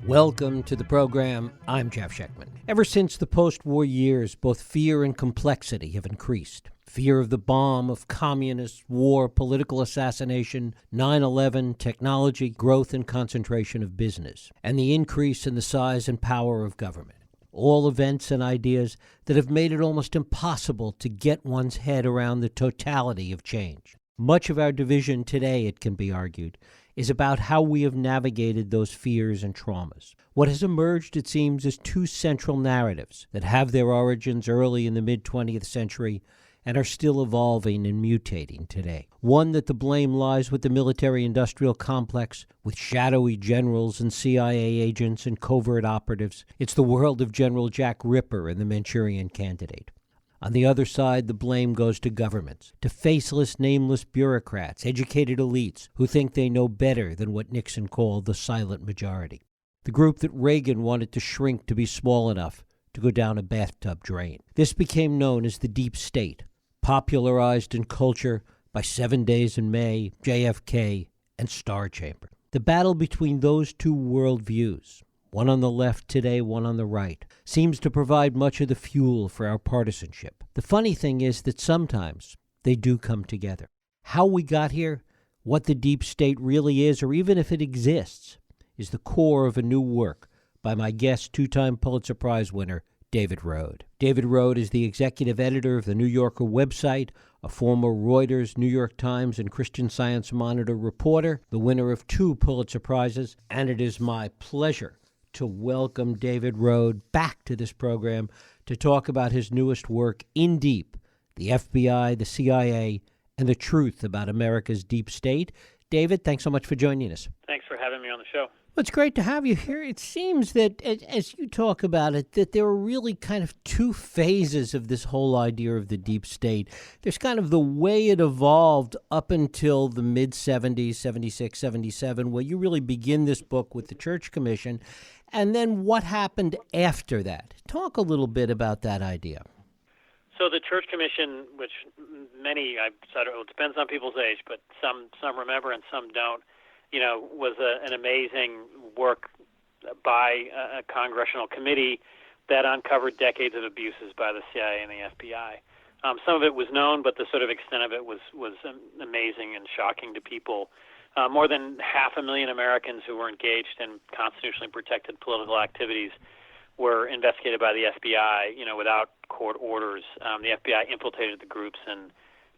Welcome to the program. I'm Jeff Schechtman. Ever since the post-war years, both fear and complexity have increased. Fear of the bomb, of communists, war, political assassination, 9/11, technology, growth and concentration of business, and the increase in the size and power of government. All events and ideas that have made it almost impossible to get one's head around the totality of change. Much of our division today, it can be argued, is about how we have navigated those fears and traumas. What has emerged, it seems, is two central narratives that have their origins early in the mid-20th century and are still evolving and mutating today. One that the blame lies with the military-industrial complex, with shadowy generals and CIA agents and covert operatives. It's the world of General Jack Ripper and the Manchurian Candidate. On the other side, the blame goes to governments, to faceless, nameless bureaucrats, educated elites who think they know better than what Nixon called the silent majority. The group that Reagan wanted to shrink to be small enough to go down a bathtub drain. This became known as the Deep State, popularized in culture by 7 Days in May, JFK, and Star Chamber. The battle between those two worldviews, one on the left today, one on the right, seems to provide much of the fuel for our partisanship. The funny thing is that sometimes they do come together. How we got here, what the deep state really is, or even if it exists, is the core of a new work by my guest, two-time Pulitzer Prize winner, David Rhode. David Rhode is the executive editor of the New Yorker website, a former Reuters, New York Times, and Christian Science Monitor reporter, the winner of 2 Pulitzer Prizes, and it is my pleasure to welcome David Rhode back to this program to talk about his newest work, In Deep, the FBI, the CIA, and the truth about America's deep state. David, thanks so much for joining us. Thanks for having me on the show. Well, it's great to have you here. It seems that, as you talk about it, that there are really kind of 2 phases of this whole idea of the deep state. There's kind of the way it evolved up until the mid-70s, 76, 77, where you really begin this book with the Church Commission, and then what happened after that. Talk a little bit about that idea. So the Church Commission, which many, it depends on people's age, but some remember and some don't, was an amazing work by a congressional committee that uncovered decades of abuses by the CIA and the FBI. Some of it was known, but the sort of extent of it was amazing and shocking to people. More than 500,000 Americans who were engaged in constitutionally protected political activities were investigated by the FBI, without court orders. The FBI infiltrated the groups and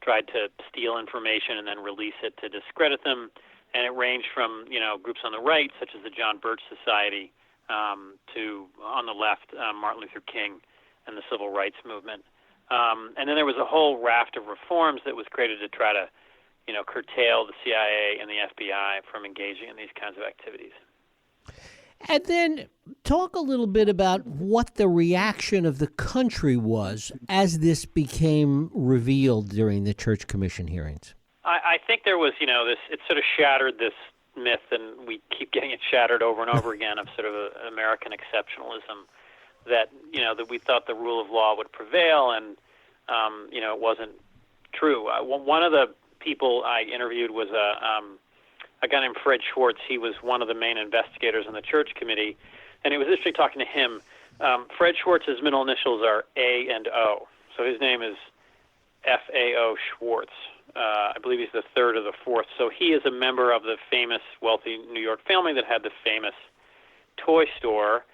tried to steal information and then release it to discredit them. And it ranged from, groups on the right, such as the John Birch Society, to, on the left, Martin Luther King and the Civil Rights Movement. And then there was a whole raft of reforms that was created to try to, curtail the CIA and the FBI from engaging in these kinds of activities. And then talk a little bit about what the reaction of the country was as this became revealed during the Church Commission hearings. I think there was, it sort of shattered this myth, and we keep getting it shattered over and over again, of sort of American exceptionalism, that, that we thought the rule of law would prevail, and, it wasn't true. One of the people I interviewed was a guy named Fred Schwartz. He was one of the main investigators on the Church Committee, and it was interesting talking to him. Fred Schwartz's middle initials are A and O, so his name is F.A.O. Schwartz. I believe he's the 3rd or the 4th. So he is a member of the famous, wealthy New York family that had the famous toy store.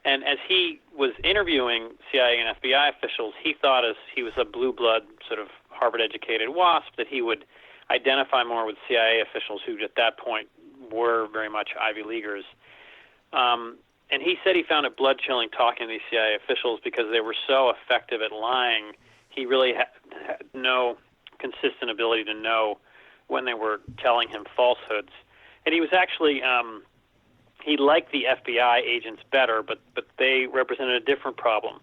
And as he was interviewing CIA and FBI officials, he thought, as he was a blue blood, sort of Harvard-educated WASP, that he would identify more with CIA officials who at that point were very much Ivy Leaguers. And he said he found it blood-chilling talking to these CIA officials because they were so effective at lying. He really had no consistent ability to know when they were telling him falsehoods. And he was actually, he liked the FBI agents better, but they represented a different problem.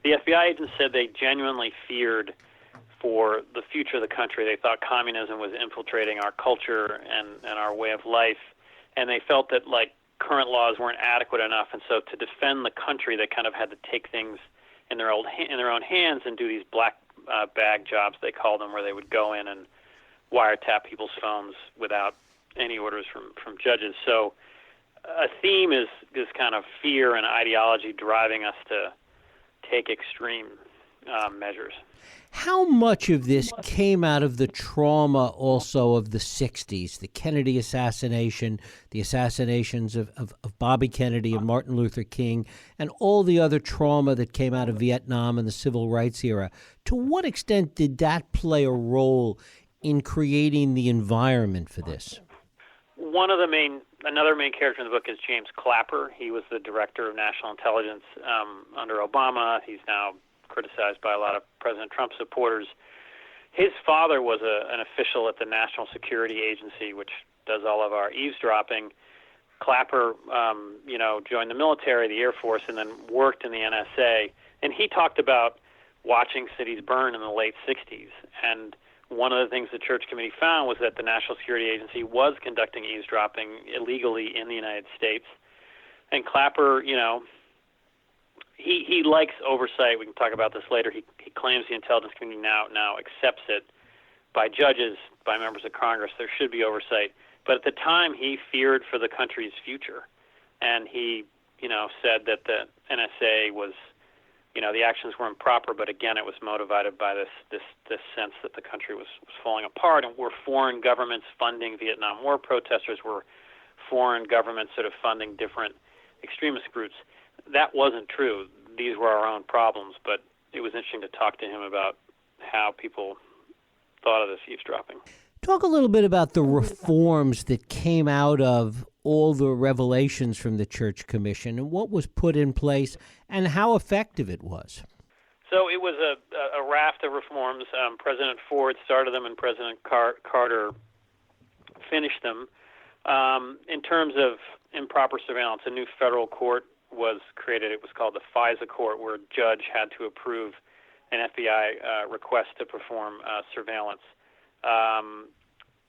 The FBI agents said they genuinely feared for the future of the country. They thought communism was infiltrating our culture and our way of life, and they felt that, current laws weren't adequate enough, and so to defend the country, they kind of had to take things in their own hands and do these black bag jobs, they called them, where they would go in and wiretap people's phones without any orders from judges. So a theme is kind of fear and ideology driving us to take extreme measures. How much of this came out of the trauma also of the 60s, the Kennedy assassination, the assassinations of Bobby Kennedy and Martin Luther King, and all the other trauma that came out of Vietnam and the civil rights era? To what extent did that play a role in creating the environment for this? Another main character in the book is James Clapper. He was the director of national intelligence under Obama. He's now criticized by a lot of President Trump supporters. His father was an official at the National Security Agency, which does all of our eavesdropping. Clapper, joined the military, the Air Force, and then worked in the NSA. And he talked about watching cities burn in the late 60s. And one of the things the Church Committee found was that the National Security Agency was conducting eavesdropping illegally in the United States. And Clapper, he likes oversight. We can talk about this later. He claims the intelligence community now accepts it by judges, by members of Congress. There should be oversight. But at the time, he feared for the country's future. And he, said that the NSA was, the actions were improper, but again, it was motivated by this sense that the country was falling apart, and were foreign governments funding Vietnam War protesters, were foreign governments sort of funding different extremist groups. That wasn't true. These were our own problems, but it was interesting to talk to him about how people thought of this eavesdropping. Talk a little bit about the reforms that came out of all the revelations from the Church Commission and what was put in place and how effective it was. So it was a raft of reforms. President Ford started them and President Carter finished them. In terms of improper surveillance, a new federal court was created. It was called the FISA court, where a judge had to approve an FBI request to perform surveillance.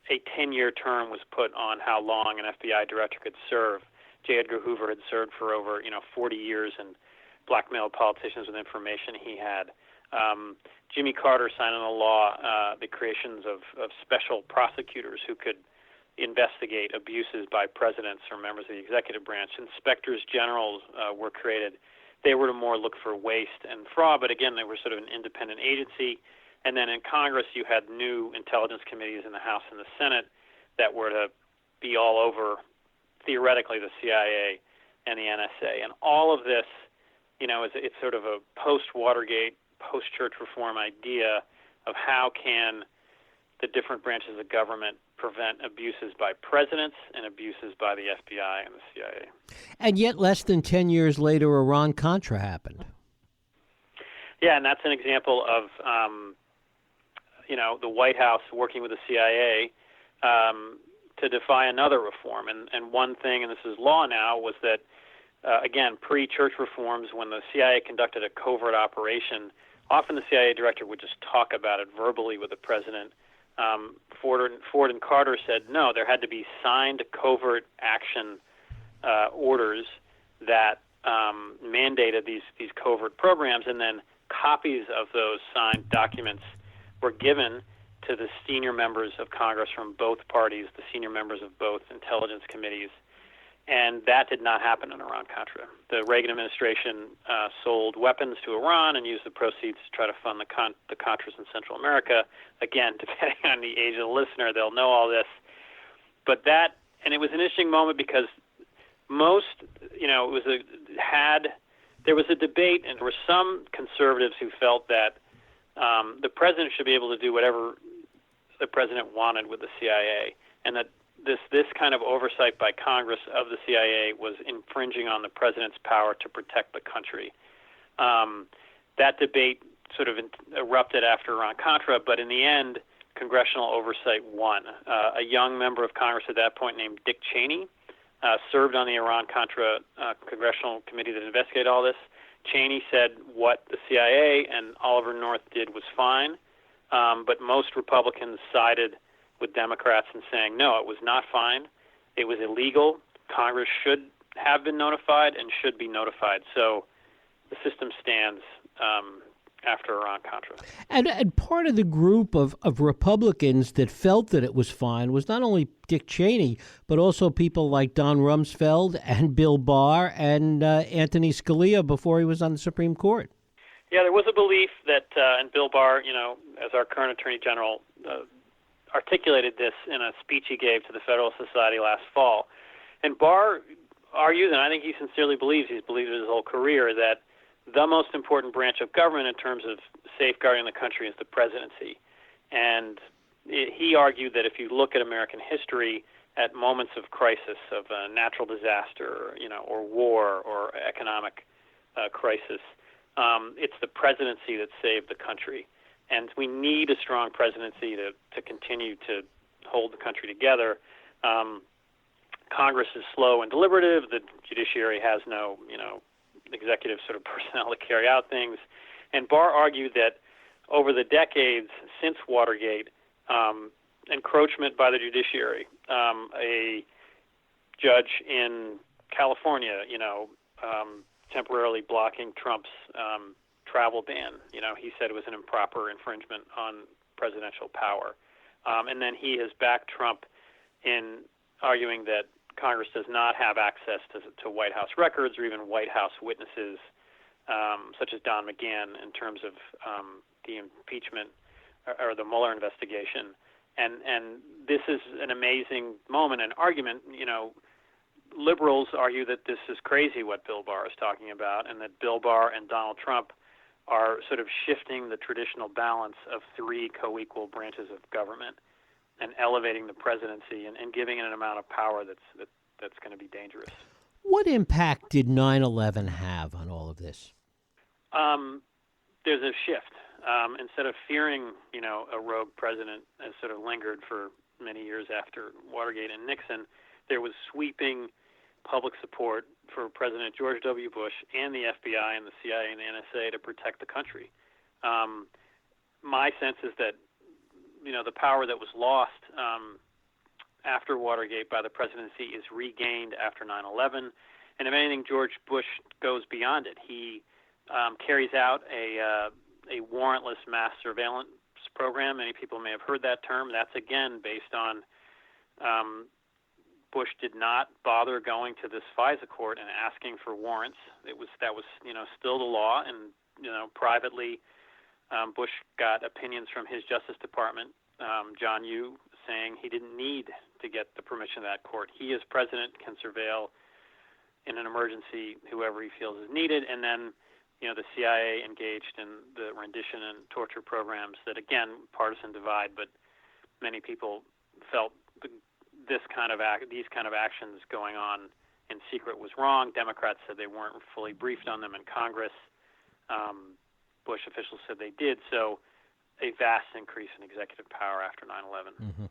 A 10-year term was put on how long an FBI director could serve. J. Edgar Hoover had served for over 40 years and blackmailed politicians with information he had. Jimmy Carter signed into law the creations of special prosecutors who could investigate abuses by presidents or members of the executive branch. Inspectors general were created. They were to more look for waste and fraud, but again, they were sort of an independent agency. And then in Congress, you had new intelligence committees in the House and the Senate that were to be all over, theoretically, the CIA and the NSA. And all of this, it's sort of a post-Watergate, post-church reform idea of how can the different branches of government prevent abuses by presidents and abuses by the FBI and the CIA. And yet, less than 10 years later, Iran-Contra happened. Yeah, and that's an example of, the White House working with the CIA to defy another reform. And one thing, and this is law now, was that, again, pre-church reforms, when the CIA conducted a covert operation, often the CIA director would just talk about it verbally with the president. Ford and Carter said no, there had to be signed covert action orders that mandated these covert programs, and then copies of those signed documents were given to the senior members of Congress from both parties, the senior members of both intelligence committees, and that did not happen in Iran-Contra. The Reagan administration sold weapons to Iran and used the proceeds to try to fund the Contras in Central America. Again, depending on the age of the listener, they'll know all this. But it was an interesting moment because there was a debate, and there were some conservatives who felt that the president should be able to do whatever the president wanted with the CIA, and that this kind of oversight by Congress of the CIA was infringing on the president's power to protect the country. That debate sort of erupted after Iran-Contra, but in the end, congressional oversight won. A young member of Congress at that point named Dick Cheney served on the Iran-Contra congressional committee that investigated all this. Cheney said what the CIA and Oliver North did was fine, but most Republicans sided with Democrats in saying, no, it was not fine. It was illegal. Congress should have been notified and should be notified. So the system stands after Iran-Contra. And part of the group of Republicans that felt that it was fine was not only Dick Cheney, but also people like Don Rumsfeld and Bill Barr and Anthony Scalia before he was on the Supreme Court. Yeah, there was a belief that, and Bill Barr, as our current Attorney General, articulated this in a speech he gave to the Federalist Society last fall. And Barr argues, and I think he sincerely believes, he's believed it his whole career, that the most important branch of government in terms of safeguarding the country is the presidency. And he argued that if you look at American history, at moments of crisis, of a natural disaster, or war or economic crisis, it's the presidency that saved the country. And we need a strong presidency to continue to hold the country together. Congress is slow and deliberative. The judiciary has no, executive sort of personnel to carry out things. And Barr argued that over the decades since Watergate, encroachment by the judiciary, a judge in California, temporarily blocking Trump's travel ban, he said it was an improper infringement on presidential power. And then he has backed Trump in arguing that Congress does not have access to White House records or even White House witnesses, such as Don McGahn, in terms of the impeachment or the Mueller investigation. And this is an amazing moment and argument. Liberals argue that this is crazy what Bill Barr is talking about, and that Bill Barr and Donald Trump are sort of shifting the traditional balance of three co-equal branches of government and elevating the presidency and giving it an amount of power that's going to be dangerous. What impact did 9/11 have on all of this? There's a shift. Instead of fearing, a rogue president as sort of lingered for many years after Watergate and Nixon, there was sweeping public support for President George W. Bush and the FBI and the CIA and the NSA to protect the country. My sense is that, the power that was lost after Watergate by the presidency is regained after 9/11. And if anything, George Bush goes beyond it. He carries out a warrantless mass surveillance program. Many people may have heard that term. That's, again, based on Bush did not bother going to this FISA court and asking for warrants. That was still the law, and privately, Bush got opinions from his Justice Department, John Yoo, saying he didn't need to get the permission of that court. He, as president, can surveil in an emergency whoever he feels is needed, and then the CIA engaged in the rendition and torture programs that, again, partisan divide, but many people felt these kind of actions going on in secret was wrong. Democrats said they weren't fully briefed on them in Congress. Bush officials said they did. So a vast increase in executive power after 9/11. Mm-hmm.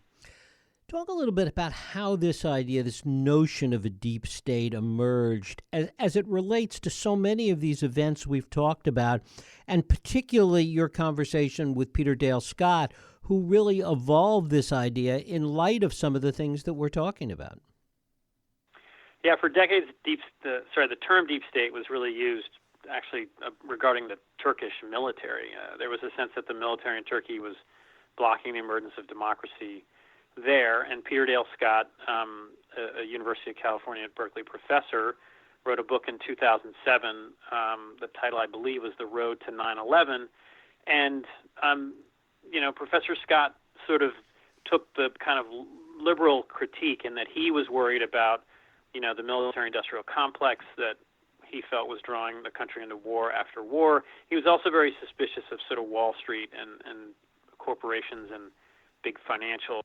Talk a little bit about how this idea, this notion of a deep state emerged as it relates to so many of these events we've talked about, and particularly your conversation with Peter Dale Scott, who really evolved this idea in light of some of the things that we're talking about. Yeah, for decades, the term deep state was really used actually regarding the Turkish military. There was a sense that the military in Turkey was blocking the emergence of democracy there, and Peter Dale Scott, a University of California at Berkeley professor, wrote a book in 2007. The title, I believe, was The Road to 9/11. And, Professor Scott sort of took the kind of liberal critique in that he was worried about, the military-industrial complex that he felt was drawing the country into war after war. He was also very suspicious of sort of Wall Street and corporations and big financial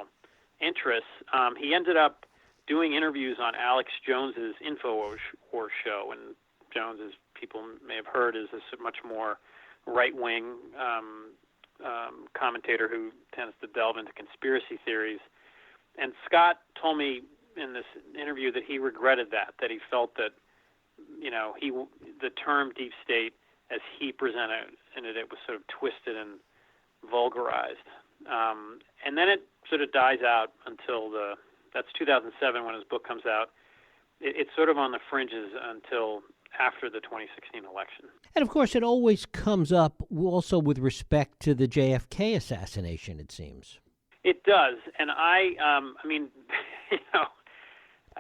interests. He ended up doing interviews on Alex Jones's InfoWars show, and Jones, as people may have heard, is a much more right-wing commentator who tends to delve into conspiracy theories. And Scott told me in this interview that he regretted that he felt that, the term deep state, as he presented it, was sort of twisted and vulgarized. And then it sort of dies out until that's 2007 when his book comes out. It's sort of on the fringes until after the 2016 election. And of course, it always comes up also with respect to the JFK assassination, it seems. It does, and I mean, you know,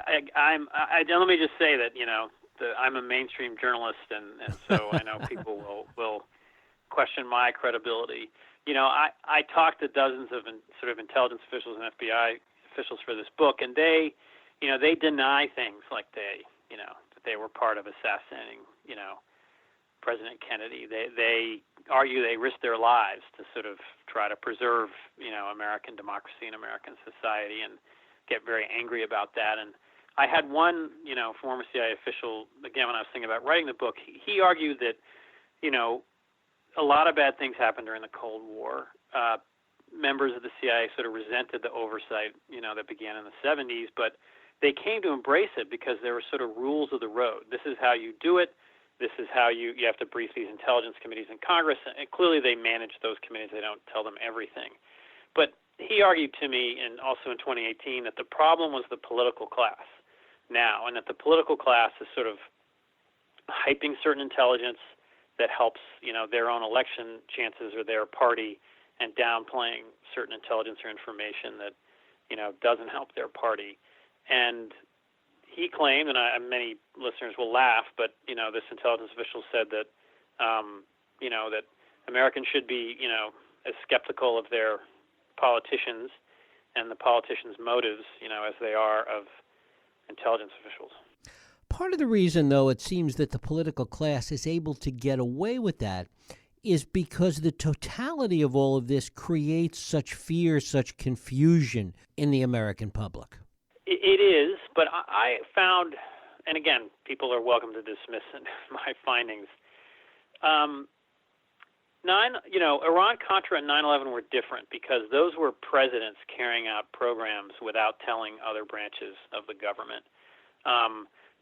let me just say that, you know, I'm a mainstream journalist, and so I know people will question my credibility. You know, I talked to dozens of sort of intelligence officials and FBI officials for this book, and they deny things like that they were part of assassinating, you know, President Kennedy. They argue they risked their lives to sort of try to preserve, you know, American democracy and American society, and get very angry about that. And I had one, you know, former CIA official, again, when I was thinking about writing the book, he argued that, you know, a lot of bad things happened during the Cold War. Members of the CIA sort of resented the oversight, you know, that began in the 70s, but they came to embrace it because there were sort of rules of the road. This is how you do it. This is how you have to brief these intelligence committees in Congress, and clearly they manage those committees. They don't tell them everything. But he argued to me, and also in 2018, that the problem was the political class now, and that the political class is sort of hyping certain intelligence that helps, you know, their own election chances or their party, and downplaying certain intelligence or information that, you know, doesn't help their party. And he claimed, and many listeners will laugh, but, you know, this intelligence official said that, you know, that Americans should be, you know, as skeptical of their politicians and the politicians' motives, you know, as they are of intelligence officials. Part of the reason, though, it seems that the political class is able to get away with that is because the totality of all of this creates such fear, such confusion in the American public. It is, but I found, and again, people are welcome to dismiss my findings. Iran-Contra and 9/11 were different because those were presidents carrying out programs without telling other branches of the government.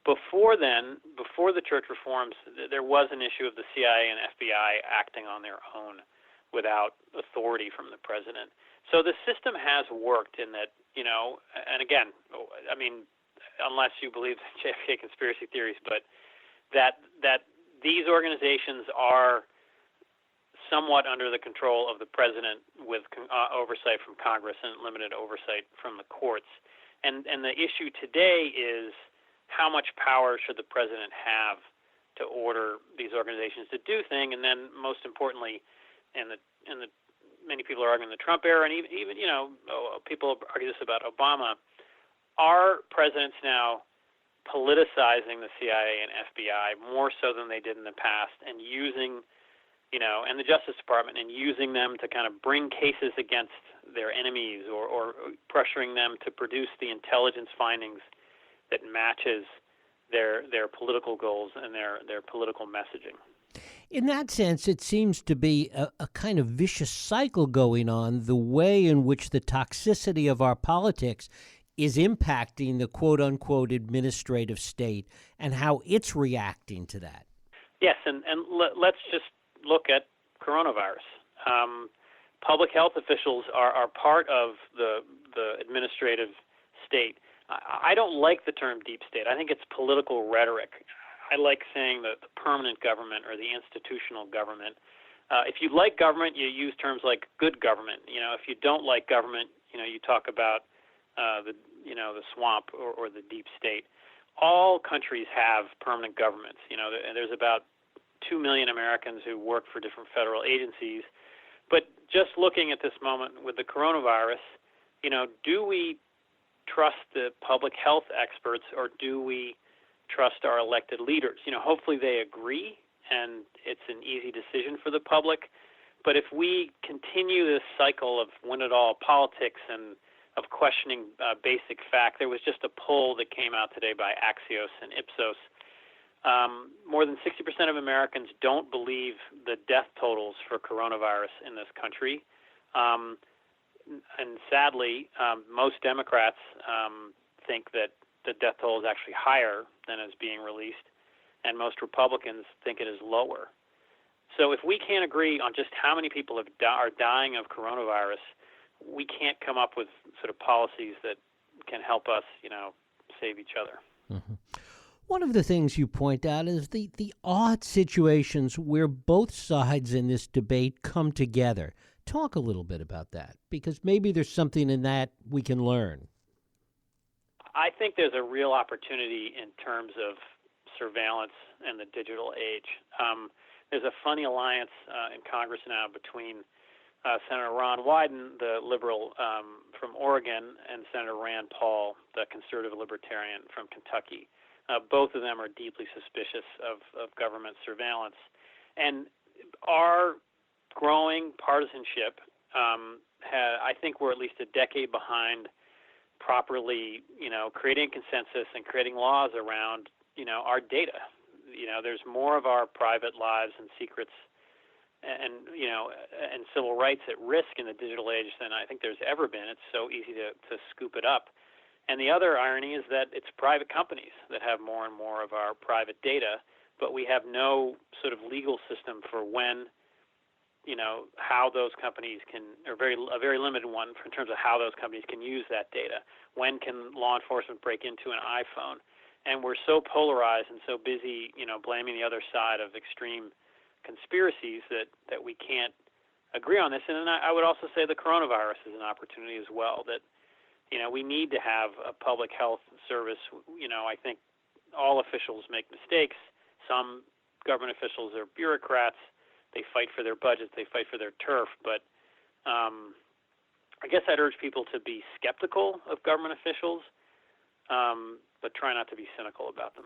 Before then, before the church reforms, there was an issue of the CIA and FBI acting on their own without authority from the president. So the system has worked in that, you know, and again, I mean, unless you believe JFK conspiracy theories, but that these organizations are somewhat under the control of the president with oversight from Congress and limited oversight from the courts. And the issue today is how much power should the president have to order these organizations to do things, and then most importantly, in the many people are arguing the Trump era, and even you know, people argue this about Obama. Are presidents now politicizing the CIA and FBI more so than they did in the past, and using, you know, and the Justice Department, and using them to kind of bring cases against their enemies, or pressuring them to produce the intelligence findings that matches their political goals and their political messaging? In that sense, it seems to be a kind of vicious cycle going on, the way in which the toxicity of our politics is impacting the quote-unquote administrative state and how it's reacting to that. Yes, and let's just look at coronavirus. Public health officials are part of the administrative state. I don't like the term deep state. I think it's political rhetoric. I like saying the permanent government or the institutional government. If you like government, you use terms like good government. You know, if you don't like government, you know, you talk about the swamp or the deep state. All countries have permanent governments. You know, there's about 2 million Americans who work for different federal agencies. But just looking at this moment with the coronavirus, you know, do we trust the public health experts, or do we trust our elected leaders? You know, hopefully they agree and it's an easy decision for the public. But if we continue this cycle of win-it-all politics and of questioning basic fact, there was just a poll that came out today by Axios and Ipsos. More than 60% of Americans don't believe the death totals for coronavirus in this country. And sadly, most Democrats think that the death toll is actually higher than is being released, and most Republicans think it is lower. So if we can't agree on just how many people are dying of coronavirus, we can't come up with sort of policies that can help us, you know, save each other. Mm-hmm. One of the things you point out is the odd situations where both sides in this debate come together. Talk a little bit about that, because maybe there's something in that we can learn. I think there's a real opportunity in terms of surveillance and the digital age. There's a funny alliance in Congress now between Senator Ron Wyden, the liberal from Oregon, and Senator Rand Paul, the conservative libertarian from Kentucky. Both of them are deeply suspicious of government surveillance. And our growing partisanship, I think we're at least a decade behind properly, creating consensus and creating laws around, our data. There's more of our private lives and secrets and civil rights at risk in the digital age than I think there's ever been. It's so easy to scoop it up. And the other irony is that it's private companies that have more and more of our private data, but we have no sort of legal system for when, how those companies can, or a very limited one in terms of how those companies can use that data. When can law enforcement break into an iPhone? And we're so polarized and so busy, blaming the other side of extreme conspiracies that we can't agree on this. And then I would also say the coronavirus is an opportunity as well, that, we need to have a public health service. I think all officials make mistakes. Some government officials are bureaucrats. They fight for their budgets. They fight for their turf. But I guess I'd urge people to be skeptical of government officials, but try not to be cynical about them.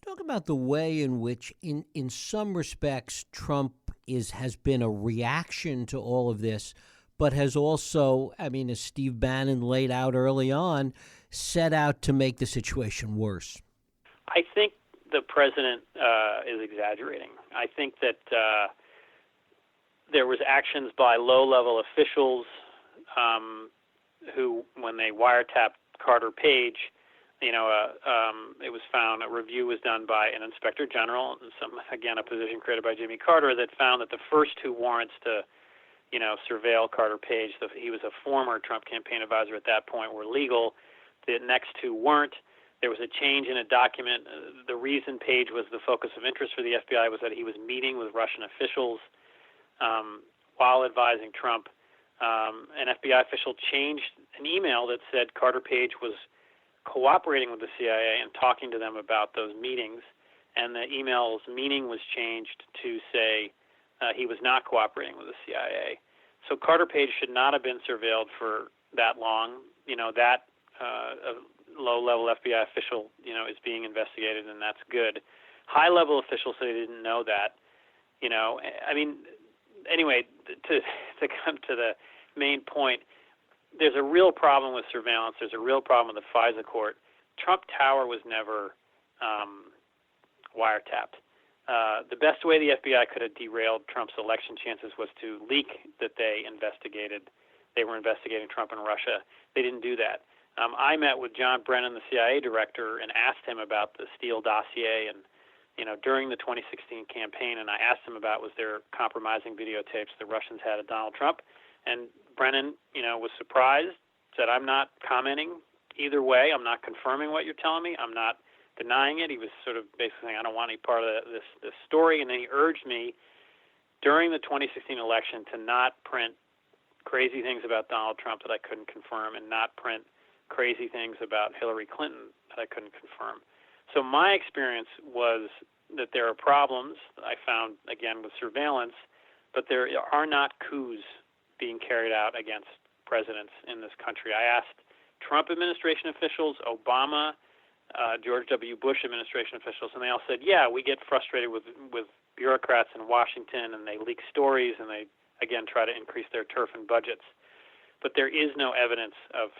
Talk about the way in which, in some respects, Trump has been a reaction to all of this, but has also, as Steve Bannon laid out early on, set out to make the situation worse. I think the president is exaggerating. I think that there was actions by low-level officials who, when they wiretapped Carter Page, it was found, a review was done by an inspector general, and a position created by Jimmy Carter, that found that the first two warrants to, surveil Carter Page, he was a former Trump campaign advisor at that point, were legal. The next two weren't. There was a change in a document. The reason Page was the focus of interest for the FBI was that he was meeting with Russian officials while advising Trump. An FBI official changed an email that said Carter Page was cooperating with the CIA and talking to them about those meetings, and the email's meaning was changed to say he was not cooperating with the CIA. So Carter Page should not have been surveilled for that long. That low-level FBI official, is being investigated, and that's good. High-level officials say they didn't know that. Anyway, to come to the main point, there's a real problem with surveillance. There's a real problem with the FISA court. Trump Tower was never wiretapped. The best way the FBI could have derailed Trump's election chances was to leak that they were investigating Trump in Russia. They didn't do that. I met with John Brennan, the CIA director, and asked him about the Steele dossier and, during the 2016 campaign, and I asked him about, was there compromising videotapes the Russians had of Donald Trump? And Brennan, was surprised, said, I'm not commenting either way. I'm not confirming what you're telling me. I'm not denying it. He was sort of basically saying, I don't want any part of this story. And then he urged me during the 2016 election to not print crazy things about Donald Trump that I couldn't confirm, and not print crazy things about Hillary Clinton that I couldn't confirm. So my experience was that there are problems, I found, again, with surveillance, but there are not coups being carried out against presidents in this country. I asked Trump administration officials, Obama, George W. Bush administration officials, and they all said, yeah, we get frustrated with bureaucrats in Washington, and they leak stories, and they, again, try to increase their turf and budgets. But there is no evidence of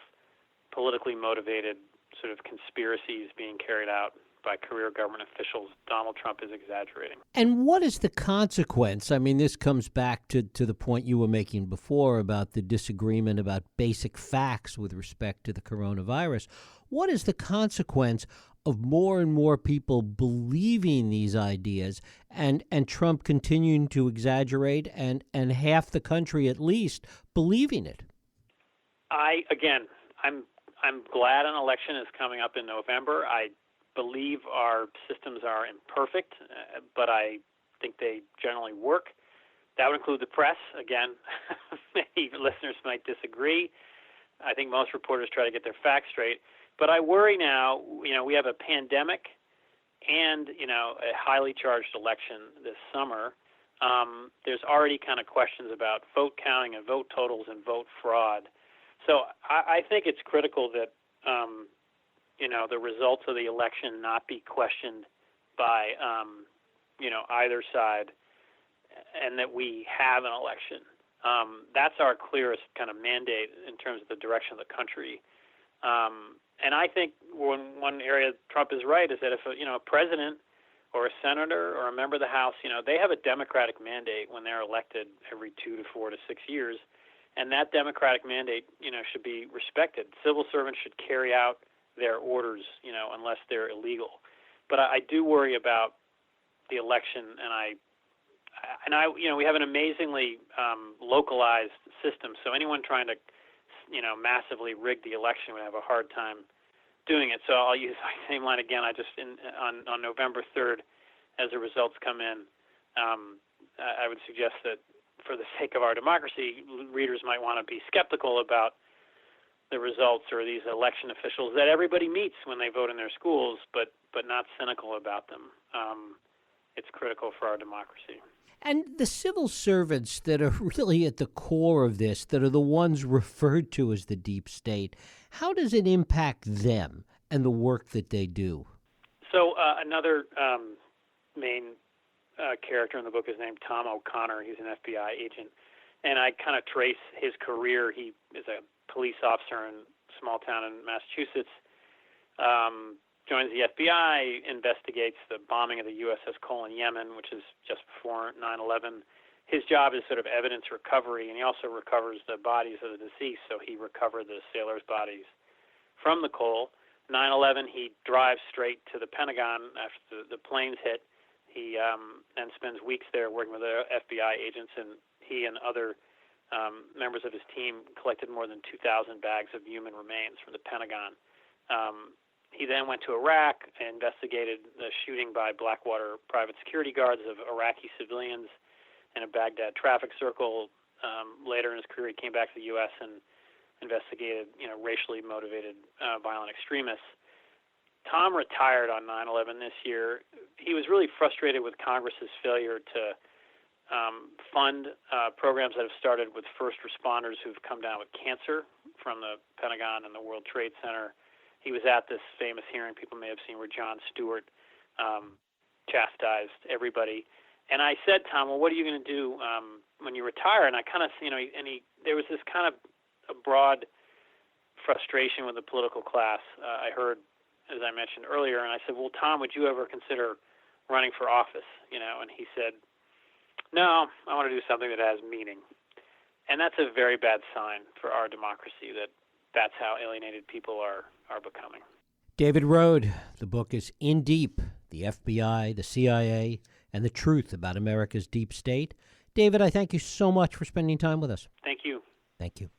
politically motivated sort of conspiracies being carried out by career government officials. Donald Trump is exaggerating. And what is the consequence? This comes back to the point you were making before about the disagreement about basic facts with respect to the coronavirus. What is the consequence of more and more people believing these ideas and Trump continuing to exaggerate and half the country at least believing it? I'm glad an election is coming up in November. I believe our systems are imperfect, but I think they generally work. That would include the press. Again, many listeners might disagree. I think most reporters try to get their facts straight. But I worry now, we have a pandemic and, a highly charged election this summer. There's already kind of questions about vote counting and vote totals and vote fraud. So I think it's critical that, the results of the election not be questioned by, either side, and that we have an election. That's our clearest kind of mandate in terms of the direction of the country. And I think one area Trump is right is that if a president or a senator or a member of the House, they have a democratic mandate when they're elected every 2 to 4 to 6 years, and that democratic mandate, should be respected. Civil servants should carry out their orders, unless they're illegal. But I do worry about the election, and we have an amazingly localized system. So anyone trying to, massively rig the election would have a hard time doing it. So I'll use my same line again. On November 3rd, as the results come in, I would suggest that for the sake of our democracy, readers might want to be skeptical about the results or these election officials that everybody meets when they vote in their schools, but not cynical about them. It's critical for our democracy. And the civil servants that are really at the core of this, that are the ones referred to as the deep state, how does it impact them and the work that they do? So another main character in the book is named Tom OConnor. He's an FBI agent. And I kind of trace his career. He is a police officer in a small town in Massachusetts, joins the FBI, investigates the bombing of the USS Cole in Yemen, which is just before 9/11. His job is sort of evidence recovery, and he also recovers the bodies of the deceased, so he recovered the sailors' bodies from the Cole. 9/11, he drives straight to the Pentagon after the planes hit. He then spends weeks there working with the FBI agents, and he and other members of his team collected more than 2,000 bags of human remains from the Pentagon. He then went to Iraq and investigated the shooting by Blackwater private security guards of Iraqi civilians in a Baghdad traffic circle. Later in his career, he came back to the U.S. and investigated, racially motivated violent extremists. Tom retired on 9/11 this year. He was really frustrated with Congress's failure to fund programs that have started with first responders who've come down with cancer from the Pentagon and the World Trade Center. He was at this famous hearing people may have seen where Jon Stewart chastised everybody. And I said, Tom, well, what are you going to do when you retire? And I kind of, there was this kind of a broad frustration with the political class. I heard, as I mentioned earlier, and I said, well, Tom, would you ever consider running for office? And he said, no, I want to do something that has meaning. And that's a very bad sign for our democracy, that's how alienated people are becoming. David Rhode, the book is In Deep, the FBI, the CIA, and the truth about America's deep state. David, I thank you so much for spending time with us. Thank you. Thank you.